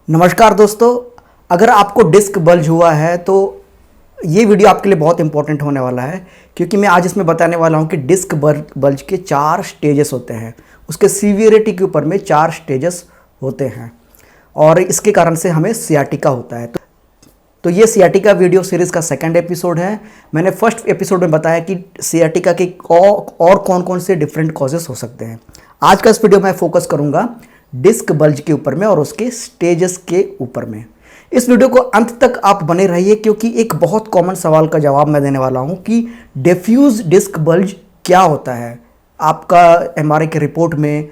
नमस्कार दोस्तों, अगर आपको डिस्क बल्ज हुआ है तो ये वीडियो आपके लिए बहुत इंपॉर्टेंट होने वाला है, क्योंकि मैं आज इसमें बताने वाला हूँ कि डिस्क बल्ज के 4 स्टेजेस होते हैं। उसके सीवियरिटी के ऊपर में 4 स्टेजेस होते हैं और इसके कारण से हमें सियाटिका होता है। तो ये सियाटिका वीडियो सीरीज़ का सेकंड एपिसोड है। मैंने फर्स्ट एपिसोड में बताया कि सियाटिका के और कौन कौन से डिफरेंट कॉजेस हो सकते हैं। आज का इस वीडियो में फोकस करूँगा डिस्क बल्ज के ऊपर में और उसके स्टेजेस के ऊपर में। इस वीडियो को अंत तक आप बने रहिए, क्योंकि एक बहुत कॉमन सवाल का जवाब मैं देने वाला हूं कि डिफ्यूज डिस्क बल्ज क्या होता है। आपका एमआरआई के रिपोर्ट में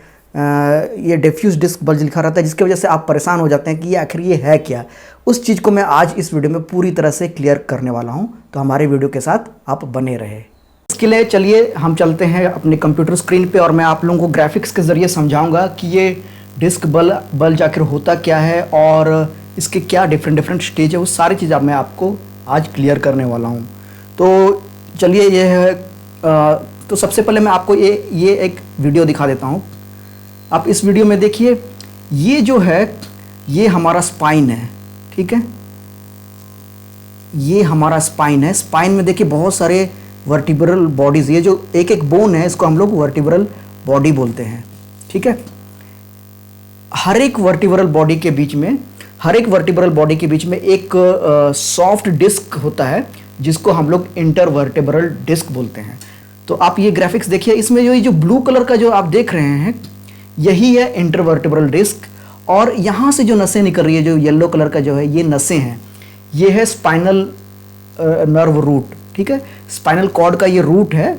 ये डिफ्यूज डिस्क बल्ज लिखा रहता है, जिसकी वजह से आप परेशान हो जाते हैं कि ये आखिर ये है क्या। उस चीज़ को मैं आज इस वीडियो में पूरी तरह से क्लियर करने वाला हूँ, तो हमारे वीडियो के साथ आप बने रहे। इसके लिए चलिए हम चलते हैं अपने कंप्यूटर स्क्रीन पे और मैं आप लोगों को ग्राफिक्स के ज़रिए समझाऊंगा कि ये डिस्क बल्ज आखिर होता क्या है और इसके क्या डिफरेंट स्टेज है। वो सारी चीज़ मैं आपको आज क्लियर करने वाला हूँ। तो चलिए ये है तो सबसे पहले मैं आपको ये एक वीडियो दिखा देता हूँ। आप इस वीडियो में देखिए, ये जो है ये हमारा स्पाइन है, ठीक है। ये हमारा स्पाइन है। स्पाइन में देखिए बहुत सारे वर्टिब्रल बॉडीज़, ये जो एक एक बोन है इसको हम लोग वर्टिब्रल बॉडी बोलते हैं, ठीक है। हर एक वर्टिब्रल बॉडी के बीच में एक सॉफ्ट डिस्क होता है, जिसको हम लोग इंटरवर्टिब्रल डिस्क बोलते हैं। तो आप ये ग्राफिक्स देखिए, इसमें ये जो ब्लू कलर का जो आप देख रहे हैं यही है इंटरवर्टिब्रल डिस्क, और यहाँ से जो नसें निकल रही है, जो येलो कलर का जो है ये नसें हैं, ये है स्पाइनल नर्व रूट, ठीक है। स्पाइनल कॉर्ड का ये रूट है,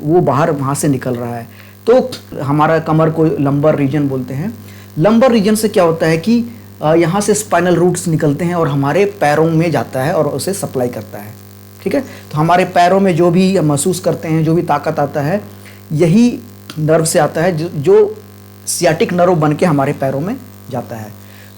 वो बाहर वहाँ से निकल रहा है। तो हमारा कमर को लंबर रीजन बोलते हैं। लंबर रीजन से क्या होता है कि यहाँ से स्पाइनल रूट्स निकलते हैं और हमारे पैरों में जाता है और उसे सप्लाई करता है, ठीक है। तो हमारे पैरों में जो भी महसूस करते हैं, जो भी ताकत आता है, यही नर्व से आता है, जो सियाटिक नर्व बन के हमारे पैरों में जाता है।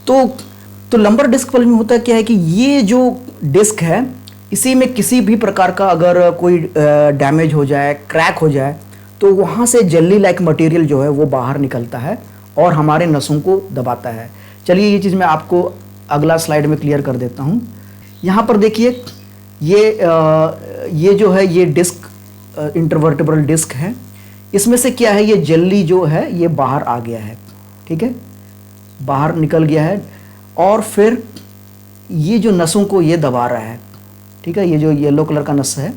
तो लंबर डिस्क बल्ज में होता क्या है कि ये जो डिस्क है, इसी में किसी भी प्रकार का अगर कोई डैमेज हो जाए, क्रैक हो जाए, तो वहाँ से जेली लाइक मटेरियल जो है वो बाहर निकलता है और हमारे नसों को दबाता है। चलिए ये चीज़ मैं आपको अगला स्लाइड में क्लियर कर देता हूँ। यहाँ पर देखिए ये जो है ये डिस्क इंटरवर्टिब्रल डिस्क है। इसमें से क्या है, ये जेली जो है ये बाहर आ गया है, ठीक है, बाहर निकल गया है, और फिर ये जो नसों को ये दबा रहा है, ठीक है। ये जो येलो कलर का नस है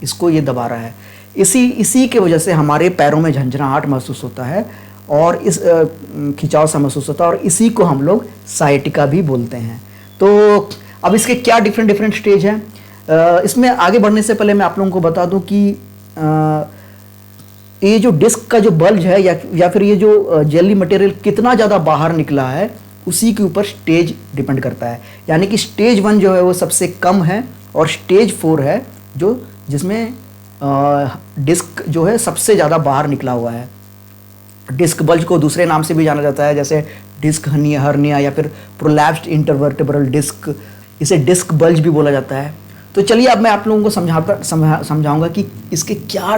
इसको ये दबा रहा है। इसी के वजह से हमारे पैरों में झंझनाहट महसूस होता है और इस खिंचाव सा महसूस होता है, और इसी को हम लोग साइटिका भी बोलते हैं। तो अब इसके क्या डिफरेंट स्टेज हैं। इसमें आगे बढ़ने से पहले मैं आप लोगों को बता दूं कि ये जो डिस्क का जो बल्ज है या फिर ये जो जेली मटेरियल कितना ज़्यादा बाहर निकला है, उसी के ऊपर स्टेज डिपेंड करता है। यानी कि स्टेज 1 जो है वो सबसे कम है और स्टेज 4 है जिसमें डिस्क जो है सबसे ज़्यादा बाहर निकला हुआ है। डिस्क बल्ज को दूसरे नाम से भी जाना जाता है, जैसे डिस्क हर्निया या फिर प्रोलैप्स्ड इंटरवर्टिब्रल डिस्क, इसे डिस्क बल्ज भी बोला जाता है। तो चलिए अब मैं आप लोगों को समझाऊंगा कि इसके क्या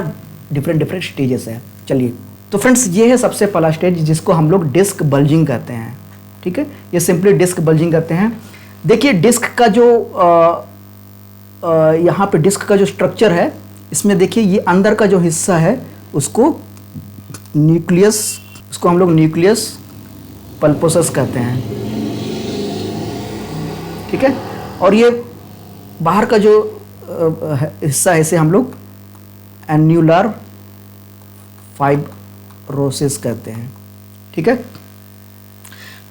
डिफरेंट स्टेजेस हैं। चलिए, तो फ्रेंड्स ये है सबसे पहला स्टेज, जिसको हम लोग डिस्क बल्जिंग कहते हैं, ठीक है। ये सिंपली डिस्क बल्जिंग कहते हैं। देखिए डिस्क का जो यहाँ पे डिस्क का जो स्ट्रक्चर है, इसमें देखिए ये अंदर का जो हिस्सा है उसको न्यूक्लियस, उसको हम लोग न्यूक्लियस पल्पोसस कहते हैं, ठीक है। और ये बाहर का जो हिस्सा है इसे हम लोग एन्युलर फाइब्रोसिस कहते हैं, ठीक है।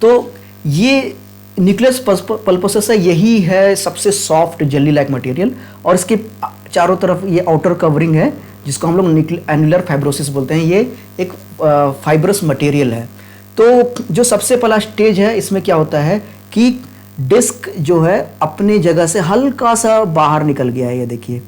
तो ये न्यूक्लियस पल्पोसस है, यही है सबसे सॉफ्ट जेली लाइक मटेरियल, और इसके चारों तरफ ये आउटर कवरिंग है, जिसको हम लोग एन्युलर फाइब्रोसिस बोलते हैं। ये एक फाइब्रस मटेरियल है। तो जो सबसे पहला स्टेज है, इसमें क्या होता है कि डिस्क जो है अपनी जगह से हल्का सा बाहर निकल गया है, ये देखिए,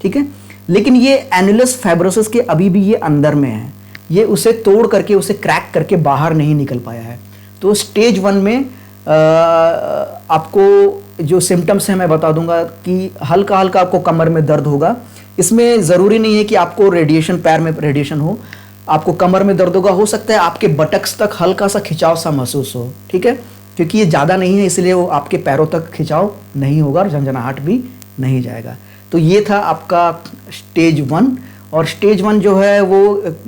ठीक है। लेकिन ये एन्युलस फाइब्रोसिस के अभी भी ये अंदर में है, ये उसे तोड़ करके, उसे क्रैक करके बाहर नहीं निकल पाया है। तो स्टेज 1 में आपको जो सिम्टम्स हैं मैं बता दूंगा कि हल्का हल्का आपको कमर में दर्द होगा। इसमें ज़रूरी नहीं है कि आपको रेडिएशन, पैर में रेडिएशन हो, आपको कमर में दर्द होगा, हो सकता है आपके बटक्स तक हल्का सा खिंचाव सा महसूस हो, ठीक है। क्योंकि ये ज़्यादा नहीं है, इसलिए वो आपके पैरों तक खिंचाव नहीं होगा और झंझनाहट भी नहीं जाएगा। तो ये था आपका स्टेज 1। और स्टेज 1 जो है वो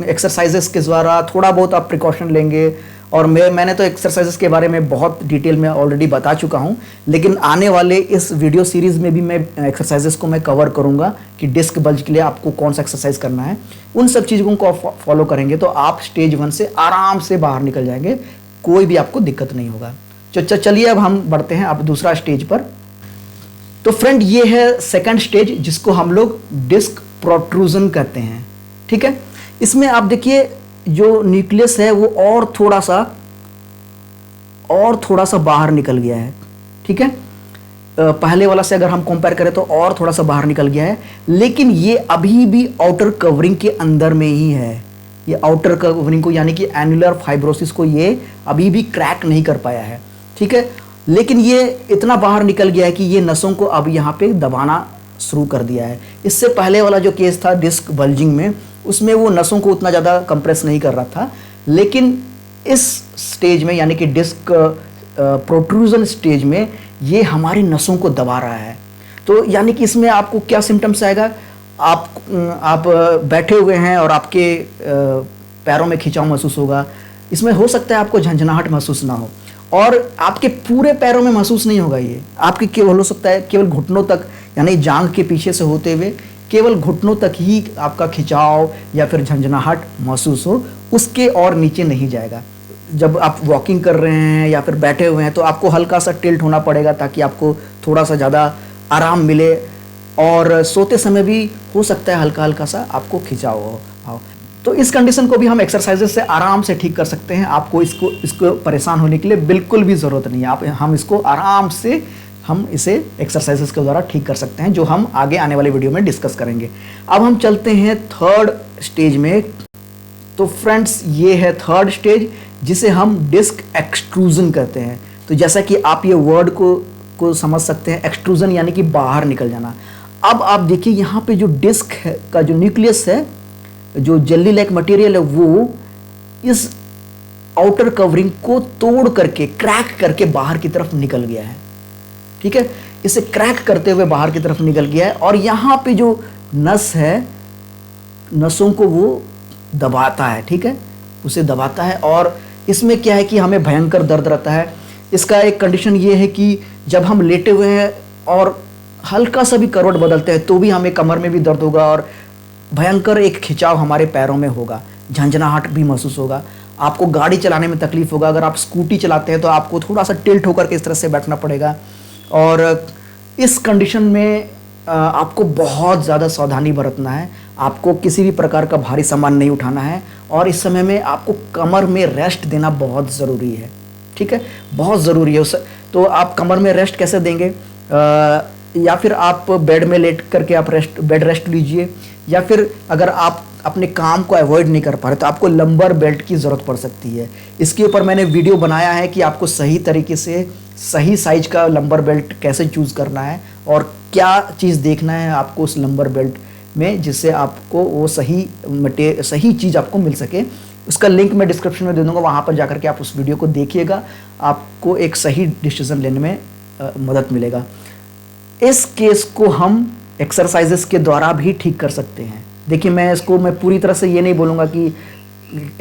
एक्सरसाइजेस के द्वारा थोड़ा बहुत आप प्रिकॉशन लेंगे, और मैंने तो एक्सरसाइजेस के बारे में बहुत डिटेल में ऑलरेडी बता चुका हूं, लेकिन आने वाले इस वीडियो सीरीज़ में भी मैं एक्सरसाइजेस को मैं कवर करूंगा कि डिस्क बल्ज के लिए आपको कौन सा एक्सरसाइज करना है। उन सब चीज़ों को आप फॉलो करेंगे तो आप स्टेज 1 से आराम से बाहर निकल जाएंगे, कोई भी आपको दिक्कत नहीं होगा। चलिए अब हम बढ़ते हैं अब दूसरा स्टेज पर। तो फ्रेंड, ये है सेकंड स्टेज जिसको हम लोग डिस्क प्रोट्रूजन कहते हैं। ठीक है, इसमें आप देखिए जो न्यूक्लियस है वो और थोड़ा सा बाहर निकल गया है। ठीक है, पहले वाला से अगर हम कंपेयर करें तो और थोड़ा सा बाहर निकल गया है, लेकिन ये अभी भी आउटर कवरिंग के अंदर में ही है। ये आउटर कवरिंग को यानी कि एनुलर फाइब्रोसिस को ये अभी भी क्रैक नहीं कर पाया है। ठीक है, लेकिन ये इतना बाहर निकल गया है कि ये नसों को अब यहाँ पे दबाना शुरू कर दिया है। इससे पहले वाला जो केस था डिस्क बल्जिंग में, उसमें वो नसों को उतना ज़्यादा कंप्रेस नहीं कर रहा था, लेकिन इस स्टेज में यानी कि डिस्क प्रोट्रूजन स्टेज में ये हमारी नसों को दबा रहा है। तो यानी कि इसमें आपको क्या सिम्टम्स आएगा, आप बैठे हुए हैं और आपके पैरों में खिंचाव महसूस होगा। इसमें हो सकता है आपको झंझनाहट महसूस ना हो, और आपके पूरे पैरों में महसूस नहीं होगा। ये आपके केवल हो सकता है केवल घुटनों तक, यानी जांघ के पीछे से होते हुए केवल घुटनों तक ही आपका खिंचाव या फिर झंझनाहट महसूस हो, उसके और नीचे नहीं जाएगा। जब आप वॉकिंग कर रहे हैं या फिर बैठे हुए हैं तो आपको हल्का सा टिल्ट होना पड़ेगा ताकि आपको थोड़ा सा ज़्यादा आराम मिले, और सोते समय भी हो सकता है हल्का हल्का सा आपको खिंचाव हो। तो इस कंडीशन को भी हम एक्सरसाइजेस से आराम से ठीक कर सकते हैं। आपको इसको परेशान होने के लिए बिल्कुल भी ज़रूरत नहीं है। हम इसको आराम से हम इसे एक्सरसाइजेस के द्वारा ठीक कर सकते हैं, जो हम आगे आने वाले वीडियो में डिस्कस करेंगे। अब हम चलते हैं थर्ड स्टेज में। तो फ्रेंड्स, ये है थर्ड स्टेज जिसे हम डिस्क एक्सट्रूजन कहते हैं। तो जैसा कि आप ये वर्ड को समझ सकते हैं, एक्सट्रूजन यानी कि बाहर निकल जाना। अब आप देखिए यहाँ पे जो डिस्क है का जो न्यूक्लियस है, जो जेली लाइक मटेरियल है, वो इस आउटर कवरिंग को तोड़ करके क्रैक करके बाहर की तरफ निकल गया है। ठीक है, इसे क्रैक करते हुए बाहर की तरफ निकल गया है, और यहाँ पे जो नस है, नसों को वो दबाता है। ठीक है, उसे दबाता है, और इसमें क्या है कि हमें भयंकर दर्द रहता है। इसका एक कंडीशन ये है कि जब हम लेटे हुए हैं और हल्का सा भी करवट बदलते हैं तो भी हमें कमर में भी दर्द होगा, और भयंकर एक खिंचाव हमारे पैरों में होगा, झंझनाहट भी महसूस होगा। आपको गाड़ी चलाने में तकलीफ होगा। अगर आप स्कूटी चलाते हैं तो आपको थोड़ा सा टिल्ट होकर के इस तरह से बैठना पड़ेगा, और इस कंडीशन में आपको बहुत ज़्यादा सावधानी बरतना है। आपको किसी भी प्रकार का भारी सामान नहीं उठाना है, और इस समय में आपको कमर में रेस्ट देना बहुत ज़रूरी है। ठीक है, बहुत ज़रूरी है। तो आप कमर में रेस्ट कैसे देंगे, या फिर आप बेड में लेट करके आप बेड रेस्ट लीजिए, या फिर अगर आप अपने काम को अवॉइड नहीं कर पा रहे तो आपको लंबर बेल्ट की ज़रूरत पड़ सकती है। इसके ऊपर मैंने वीडियो बनाया है कि आपको सही तरीके से सही साइज का लंबर बेल्ट कैसे चूज़ करना है, और क्या चीज़ देखना है आपको उस लंबर बेल्ट में, जिससे आपको वो सही चीज़ आपको मिल सके। उसका लिंक मैं डिस्क्रिप्शन में दे दूँगा, वहाँ पर जाकर के आप उस वीडियो को देखिएगा, आपको एक सही डिसीजन लेने में मदद मिलेगा। इस केस को हम एक्सरसाइजेस के द्वारा भी ठीक कर सकते हैं। देखिए, मैं पूरी तरह से ये नहीं बोलूँगा कि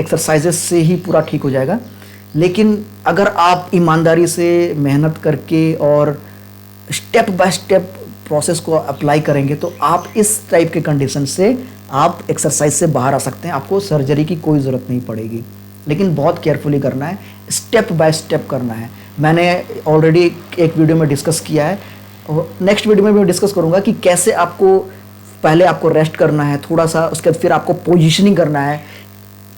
एक्सरसाइजेस से ही पूरा ठीक हो जाएगा, लेकिन अगर आप ईमानदारी से मेहनत करके और स्टेप बाय स्टेप प्रोसेस को अप्लाई करेंगे तो आप इस टाइप के कंडीशन से आप एक्सरसाइज से बाहर आ सकते हैं। आपको सर्जरी की कोई ज़रूरत नहीं पड़ेगी, लेकिन बहुत केयरफुली करना है, स्टेप बाय स्टेप करना है। मैंने ऑलरेडी एक वीडियो में डिस्कस किया है, नेक्स्ट वीडियो में मैं डिस्कस करूँगा कि कैसे पहले आपको रेस्ट करना है थोड़ा सा, उसके बाद फिर आपको पोजीशनिंग करना है।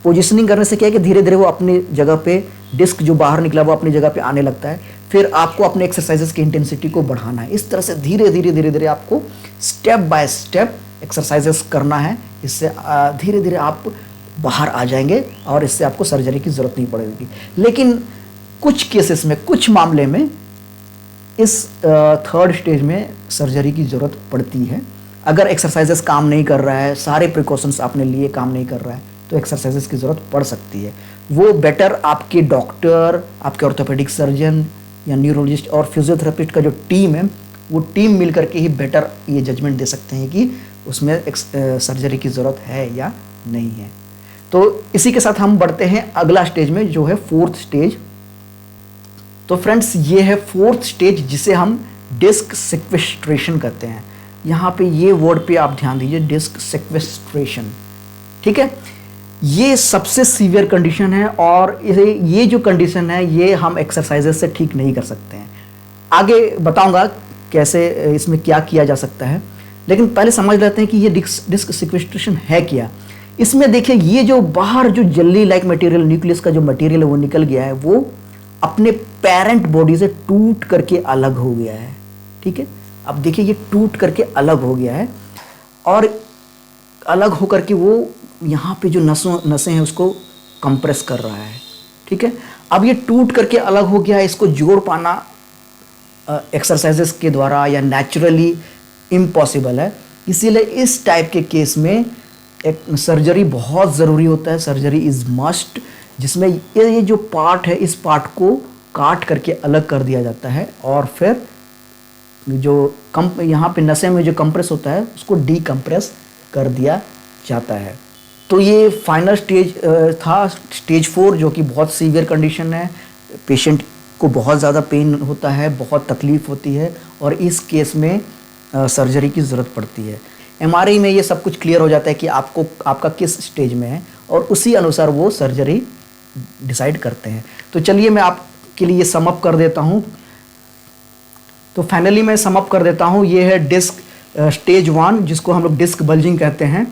पोजीशनिंग करने से क्या है कि धीरे धीरे वो अपनी जगह पे, डिस्क जो बाहर निकला वो अपनी जगह पे आने लगता है। फिर आपको अपने एक्सरसाइजेस की इंटेंसिटी को बढ़ाना है। इस तरह से धीरे धीरे आपको स्टेप बाय स्टेप एक्सरसाइजेस करना है। इससे धीरे धीरे आप बाहर आ जाएंगे और इससे आपको सर्जरी की ज़रूरत नहीं पड़ेगी। लेकिन कुछ केसेस में, कुछ मामले में इस थर्ड स्टेज में सर्जरी की ज़रूरत पड़ती है। अगर एक्सरसाइजेस काम नहीं कर रहा है, सारे प्रिकॉशंस आपने लिए काम नहीं कर रहा है, तो एक्सरसाइजेस की ज़रूरत पड़ सकती है। वो बेटर आपके डॉक्टर, आपके ऑर्थोपेडिक सर्जन या न्यूरोलॉजिस्ट और फिजियोथेरेपिस्ट का जो टीम है, वो टीम मिल करके ही बेटर ये जजमेंट दे सकते हैं कि उसमें सर्जरी की ज़रूरत है या नहीं है। तो इसी के साथ हम बढ़ते हैं अगला स्टेज में, जो है 4th स्टेज। तो फ्रेंड्स, ये है 4th स्टेज जिसे हम डिस्क सिक्वेस्ट्रेशन कहते हैं। यहाँ पे ये वर्ड पे आप ध्यान दीजिए, डिस्क सिक्वेस्ट्रेशन, ठीक है। ये सबसे सीवियर कंडीशन है और ये जो कंडीशन है ये हम एक्सरसाइजेस से ठीक नहीं कर सकते हैं। आगे बताऊंगा कैसे इसमें क्या किया जा सकता है, लेकिन पहले समझ लेते हैं कि ये डिस्क सिक्वेस्ट्रेशन है क्या। इसमें देखिए, ये जो बाहर जो जेली लाइक मटेरियल, न्यूक्लियस का जो मटेरियल है वो निकल गया है, वो अपने पेरेंट बॉडी से टूट करके अलग हो गया है, ठीक है। अब देखिए, ये टूट करके अलग हो गया है और अलग होकर के वो यहाँ पे जो नसें हैं उसको कंप्रेस कर रहा है, ठीक है। अब ये टूट करके अलग हो गया है, इसको जोड़ पाना एक्सरसाइजेस के द्वारा या नेचुरली इम्पॉसिबल है। इसीलिए इस टाइप के केस में एक सर्जरी बहुत ज़रूरी होता है। सर्जरी इज़ मस्ट, जिसमें ये जो पार्ट है, इस पार्ट को काट करके अलग कर दिया जाता है और फिर जो यहाँ पे नसें में जो कंप्रेस होता है उसको डीकंप्रेस कर दिया जाता है। तो ये फाइनल स्टेज था, स्टेज 4, जो कि बहुत सीवियर कंडीशन है। पेशेंट को बहुत ज़्यादा पेन होता है, बहुत तकलीफ़ होती है और इस केस में सर्जरी की ज़रूरत पड़ती है। एमआरआई में ये सब कुछ क्लियर हो जाता है कि आपका किस स्टेज में है और उसी अनुसार वो सर्जरी डिसाइड करते हैं। तो चलिए मैं आपके लिए सम अप कर देता हूँ। तो फाइनली मैं सम अप कर देता हूँ। ये है डिस्क स्टेज 1, जिसको हम लोग डिस्क बल्जिंग कहते हैं।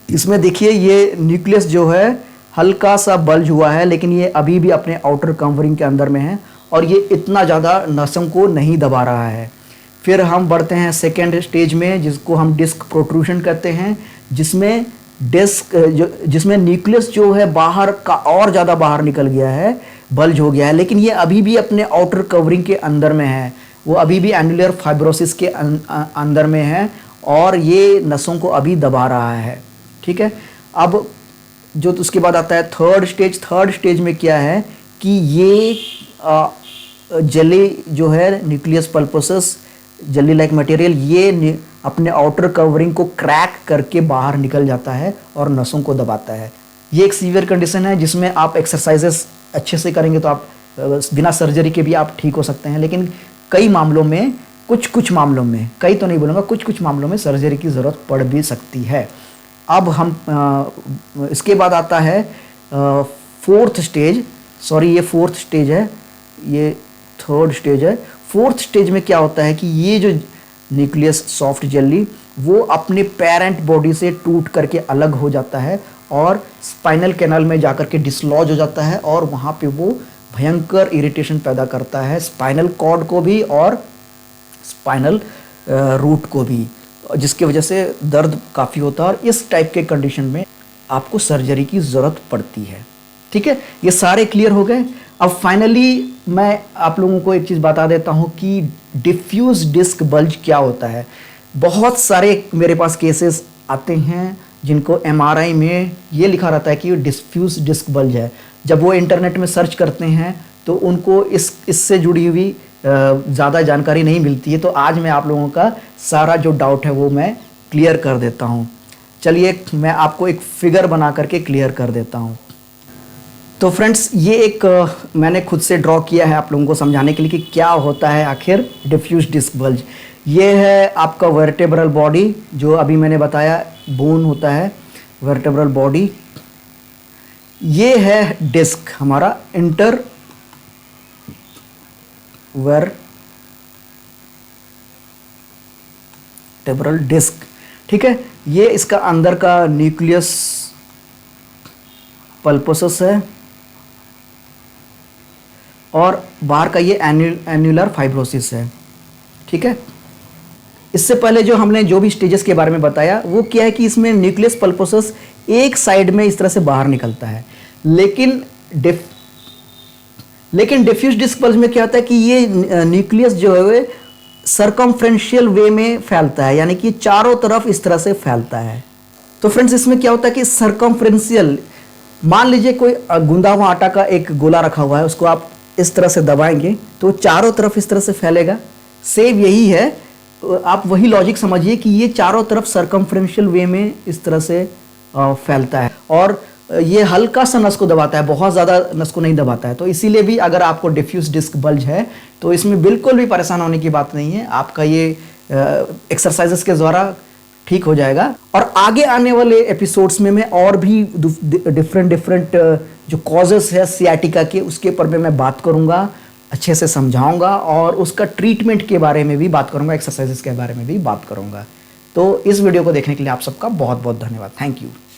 इसमें देखिए, ये न्यूक्लियस जो है हल्का सा बल्ज हुआ है, लेकिन ये अभी भी अपने आउटर कवरिंग के अंदर में है और ये इतना ज़्यादा नसों को नहीं दबा रहा है। फिर हम बढ़ते हैं सेकेंड स्टेज में, जिसको हम डिस्क प्रोट्रूशन कहते हैं, जिसमें न्यूक्लियस जो है बाहर का और ज़्यादा बाहर निकल गया है, बल्ज हो गया है, लेकिन ये अभी भी अपने आउटर कवरिंग के अंदर में है। वो अभी भी एनुलर फाइब्रोसिस के अंदर में है और ये नसों को अभी दबा रहा है, ठीक है। अब जो तो उसके बाद आता है थर्ड स्टेज में क्या है कि ये जेली जो है, nucleus pulposus jelly like material, ये अपने आउटर कवरिंग को क्रैक करके बाहर निकल जाता है और नसों को दबाता है। ये एक सीवियर कंडीशन है जिसमें आप एक्सरसाइजेस अच्छे से करेंगे तो आप बिना सर्जरी के भी आप ठीक हो सकते हैं, लेकिन कई मामलों में, कुछ मामलों में, कई तो नहीं बोलूँगा, कुछ मामलों में सर्जरी की ज़रूरत पड़ भी सकती है। अब हम इसके बाद आता है 4th स्टेज। सॉरी, ये 4th स्टेज है, ये 3rd स्टेज है। 4th स्टेज में क्या होता है कि ये जो न्यूक्लियस सॉफ्ट जेली वो अपने पेरेंट बॉडी से टूट करके अलग हो जाता है और स्पाइनल कैनाल में जाकर के डिसलॉज हो जाता है और वहाँ पे वो भयंकर इरिटेशन पैदा करता है, स्पाइनल कॉर्ड को भी और स्पाइनल रूट को भी, जिसकी वजह से दर्द काफ़ी होता है और इस टाइप के कंडीशन में आपको सर्जरी की ज़रूरत पड़ती है, ठीक है। ये सारे क्लियर हो गए। अब फाइनली मैं आप लोगों को एक चीज़ बता देता हूँ कि डिफ्यूज डिस्क बल्ज क्या होता है। बहुत सारे मेरे पास केसेस आते हैं जिनको एमआरआई में ये लिखा रहता है कि डिफ्यूज डिस्क बल्ज है। जब वो इंटरनेट में सर्च करते हैं तो उनको इससे जुड़ी हुई ज़्यादा जानकारी नहीं मिलती है। तो आज मैं आप लोगों का सारा जो डाउट है वो मैं क्लियर कर देता हूँ। चलिए मैं आपको एक फिगर बना करके क्लियर कर देता हूँ। तो फ्रेंड्स, ये एक मैंने खुद से ड्रॉ किया है आप लोगों को समझाने के लिए कि क्या होता है आखिर डिफ्यूज डिस्क बल्ज। ये है आपका वर्टेब्रल बॉडी, जो अभी मैंने बताया बोन होता है, वर्टेब्रल बॉडी। ये है डिस्क हमारा, इंटर वर्टेब्रल डिस्क, ठीक है। ये इसका अंदर का न्यूक्लियस पल्पोसस है और बाहर का ये एन्युलर फाइब्रोसिस है, ठीक है। इससे पहले जो भी स्टेजेस के बारे में बताया वो क्या है कि इसमें न्यूक्लियस पल्पोसस एक साइड में इस तरह से बाहर निकलता है, लेकिन डिफ्यूज डिस्क बल्ज में क्या होता है कि ये न्यूक्लियस जो है सर्कमफ्रेंशियल वे में फैलता है, यानी कि चारों तरफ इस तरह से फैलता है। तो फ्रेंड्स, इसमें क्या होता है कि सर्कमफ्रेंशियल, मान लीजिए कोई गूंदा हुआ आटा का एक गोला रखा हुआ है, उसको आप इस तरह से दबाएंगे तो चारों तरफ इस तरह से फैलेगा। सेम यही है, आप वही लॉजिक समझिए कि ये चारों तरफ सर्कमफ्रेंशियल वे में इस तरह से फैलता है और ये हल्का सा नस को दबाता है, बहुत ज़्यादा नस को नहीं दबाता है। तो इसीलिए भी अगर आपको डिफ्यूज डिस्क बल्ज है तो इसमें बिल्कुल भी परेशान होने की बात नहीं है, आपका ये एक्सरसाइजेस के द्वारा ठीक हो जाएगा। और आगे आने वाले एपिसोड्स में मैं और भी डिफरेंट जो कॉजेस है सियाटिका के उसके ऊपर में मैं बात करूंगा, अच्छे से समझाऊंगा और उसका ट्रीटमेंट के बारे में भी बात करूंगा, एक्सरसाइजेस के बारे में भी बात करूंगा। तो इस वीडियो को देखने के लिए आप सबका बहुत बहुत धन्यवाद। Thank you.